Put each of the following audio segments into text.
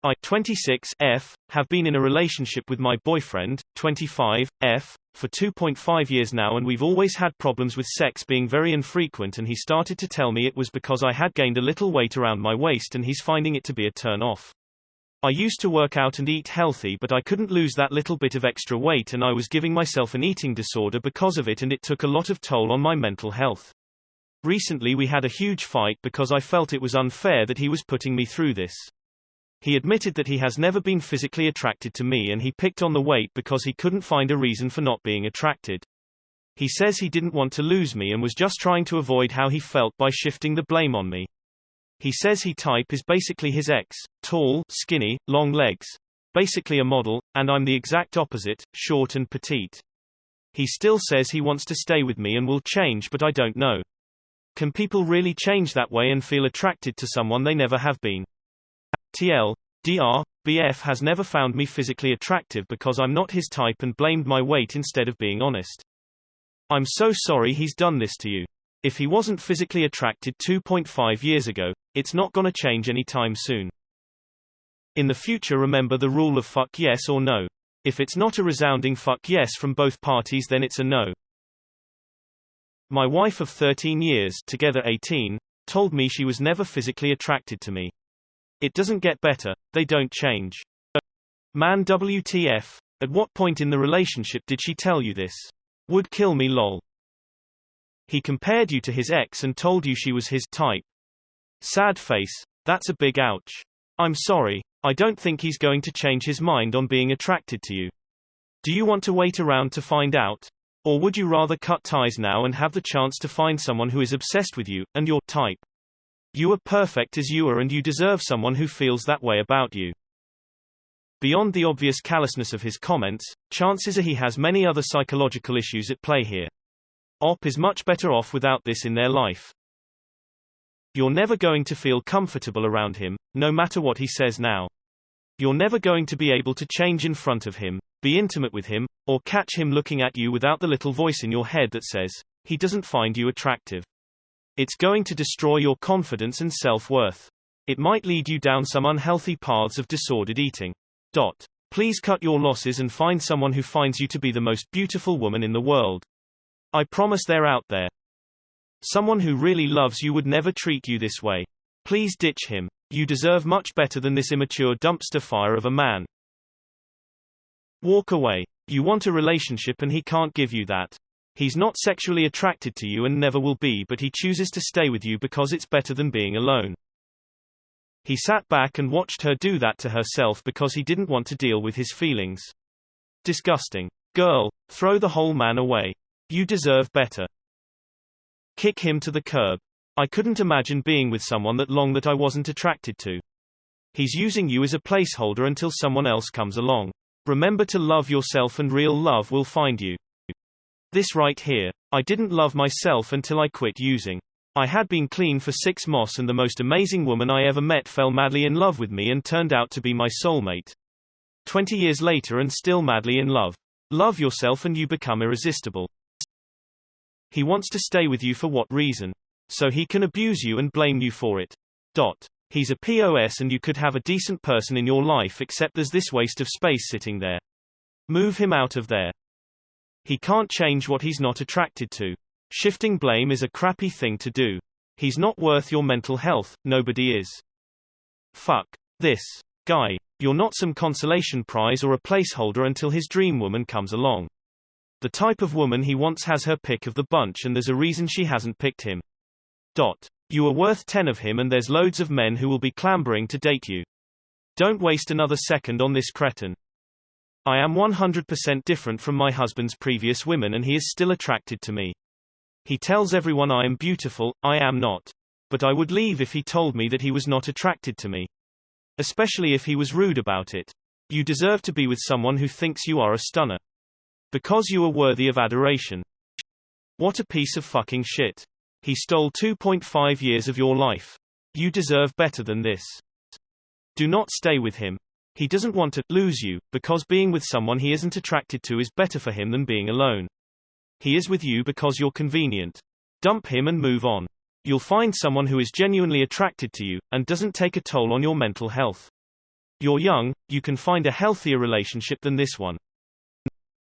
I 26 F have been in a relationship with my boyfriend 25 F for 2.5 years now, and we've always had problems with sex being very infrequent, and he started to tell me it was because I had gained a little weight around my waist and he's finding it to be a turn off. I used to work out and eat healthy, but I couldn't lose that little bit of extra weight, and I was giving myself an eating disorder because of it, and it took a lot of toll on my mental health. Recently we had a huge fight because I felt it was unfair that he was putting me through this. He admitted that he has never been physically attracted to me, and he picked on the weight because he couldn't find a reason for not being attracted. He says he didn't want to lose me and was just trying to avoid how he felt by shifting the blame on me. He says he type is basically his ex, tall, skinny, long legs. Basically a model, and I'm the exact opposite, short and petite. He still says he wants to stay with me and will change, but I don't know. Can people really change that way and feel attracted to someone they never have been? TL, Dr. BF has never found me physically attractive because I'm not his type and blamed my weight instead of being honest. I'm so sorry he's done this to you. If he wasn't physically attracted 2.5 years ago, it's not gonna change anytime soon. In the future, remember the rule of fuck yes or no. If it's not a resounding fuck yes from both parties, then it's a no. My wife of 13 years, together 18, told me she was never physically attracted to me. It doesn't get better, they don't change. Man, WTF? At what point in the relationship did she tell you this? Would kill me lol. He compared you to his ex and told you she was his type. Sad face, that's a big ouch. I'm sorry, I don't think he's going to change his mind on being attracted to you. Do you want to wait around to find out? Or would you rather cut ties now and have the chance to find someone who is obsessed with you, and your type? You are perfect as you are, and you deserve someone who feels that way about you. Beyond the obvious callousness of his comments, chances are he has many other psychological issues at play here. OP is much better off without this in their life. You're never going to feel comfortable around him, no matter what he says now. You're never going to be able to change in front of him, be intimate with him, or catch him looking at you without the little voice in your head that says, he doesn't find you attractive. It's going to destroy your confidence and self-worth. It might lead you down some unhealthy paths of disordered eating. Please cut your losses and find someone who finds you to be the most beautiful woman in the world. I promise they're out there. Someone who really loves you would never treat you this way. Please ditch him. You deserve much better than this immature dumpster fire of a man. Walk away. You want a relationship and he can't give you that. He's not sexually attracted to you and never will be, but he chooses to stay with you because it's better than being alone. He sat back and watched her do that to herself because he didn't want to deal with his feelings. Disgusting. Girl, throw the whole man away. You deserve better. Kick him to the curb. I couldn't imagine being with someone that long that I wasn't attracted to. He's using you as a placeholder until someone else comes along. Remember to love yourself and real love will find you. This right here. I didn't love myself until I quit using. I had been clean for 6 months and the most amazing woman I ever met fell madly in love with me and turned out to be my soulmate. 20 years later and still madly in love. Love yourself and you become irresistible. He wants to stay with you for what reason? So he can abuse you and blame you for it. He's a POS and you could have a decent person in your life, except there's this waste of space sitting there. Move him out of there. He can't change what he's not attracted to. Shifting blame is a crappy thing to do. He's not worth your mental health, nobody is. Fuck this guy. You're not some consolation prize or a placeholder until his dream woman comes along. The type of woman he wants has her pick of the bunch, and there's a reason she hasn't picked him. You are worth 10 of him, and there's loads of men who will be clambering to date you. Don't waste another second on this cretin. I am 100% different from my husband's previous women and he is still attracted to me. He tells everyone I am beautiful, I am not. But I would leave if he told me that he was not attracted to me. Especially if he was rude about it. You deserve to be with someone who thinks you are a stunner. Because you are worthy of adoration. What a piece of fucking shit. He stole 2.5 years of your life. You deserve better than this. Do not stay with him. He doesn't want to lose you, because being with someone he isn't attracted to is better for him than being alone. He is with you because you're convenient. Dump him and move on. You'll find someone who is genuinely attracted to you, and doesn't take a toll on your mental health. You're young, you can find a healthier relationship than this one.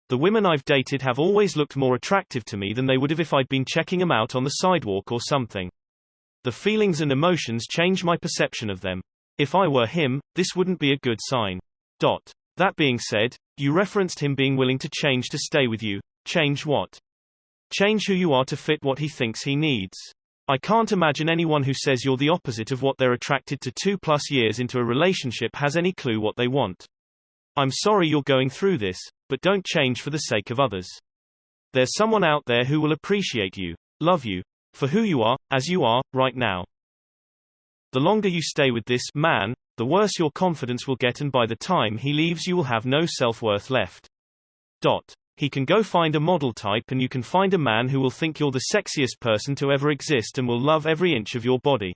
The women I've dated have always looked more attractive to me than they would have if I'd been checking them out on the sidewalk or something. The feelings and emotions change my perception of them. If I were him, this wouldn't be a good sign. That being said, you referenced him being willing to change to stay with you. Change what? Change who you are to fit what he thinks he needs. I can't imagine anyone who says you're the opposite of what they're attracted to 2+ years into a relationship has any clue what they want. I'm sorry you're going through this, but don't change for the sake of others. There's someone out there who will appreciate you, love you, for who you are, as you are, right now. The longer you stay with this man, the worse your confidence will get, and by the time he leaves you will have no self-worth left. He can go find a model type and you can find a man who will think you're the sexiest person to ever exist and will love every inch of your body.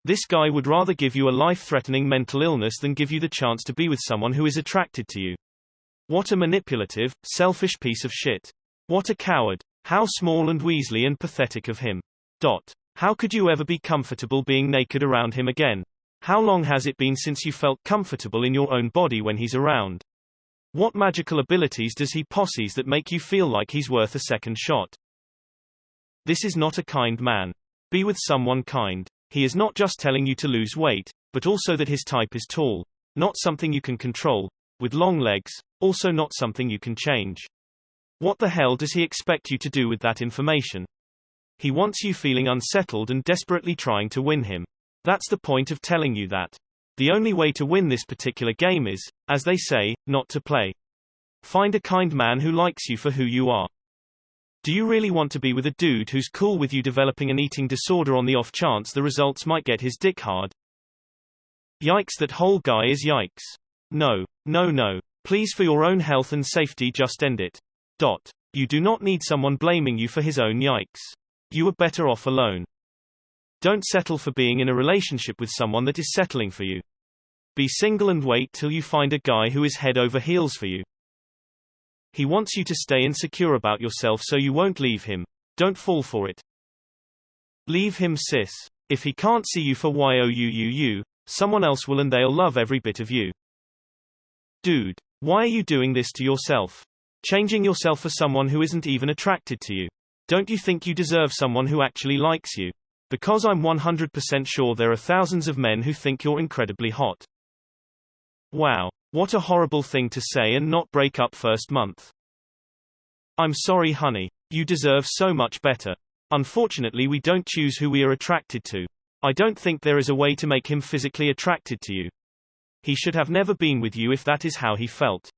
This guy would rather give you a life-threatening mental illness than give you the chance to be with someone who is attracted to you. What a manipulative, selfish piece of shit. What a coward. How small and weaselly and pathetic of him. How could you ever be comfortable being naked around him again? How long has it been since you felt comfortable in your own body when he's around? What magical abilities does he possess that make you feel like he's worth a second shot? This is not a kind man. Be with someone kind. He is not just telling you to lose weight, but also that his type is tall. Not something you can control. With long legs, also not something you can change. What the hell does he expect you to do with that information? He wants you feeling unsettled and desperately trying to win him. That's the point of telling you that. The only way to win this particular game is, as they say, not to play. Find a kind man who likes you for who you are. Do you really want to be with a dude who's cool with you developing an eating disorder on the off chance the results might get his dick hard? Yikes, that whole guy is yikes. No. Please, for your own health and safety, just end it. You do not need someone blaming you for his own yikes. You are better off alone. Don't settle for being in a relationship with someone that is settling for you. Be single and wait till you find a guy who is head over heels for you. He wants you to stay insecure about yourself so you won't leave him. Don't fall for it. Leave him, sis. If he can't see you for you, someone else will, and they'll love every bit of you. Dude, why are you doing this to yourself? Changing yourself for someone who isn't even attracted to you. Don't you think you deserve someone who actually likes you? Because I'm 100% sure there are thousands of men who think you're incredibly hot. Wow. What a horrible thing to say and not break up first month. I'm sorry, honey. You deserve so much better. Unfortunately, we don't choose who we are attracted to. I don't think there is a way to make him physically attracted to you. He should have never been with you if that is how he felt.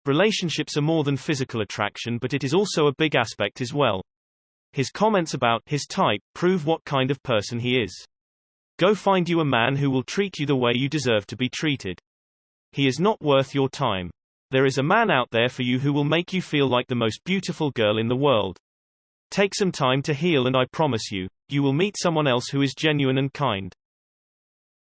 Relationships are more than physical attraction, but it is also a big aspect as well. His comments about his type prove what kind of person he is. Go find you a man who will treat you the way you deserve to be treated. He is not worth your time. There is a man out there for you who will make you feel like the most beautiful girl in the world. Take some time to heal, and I promise you, you will meet someone else who is genuine and kind.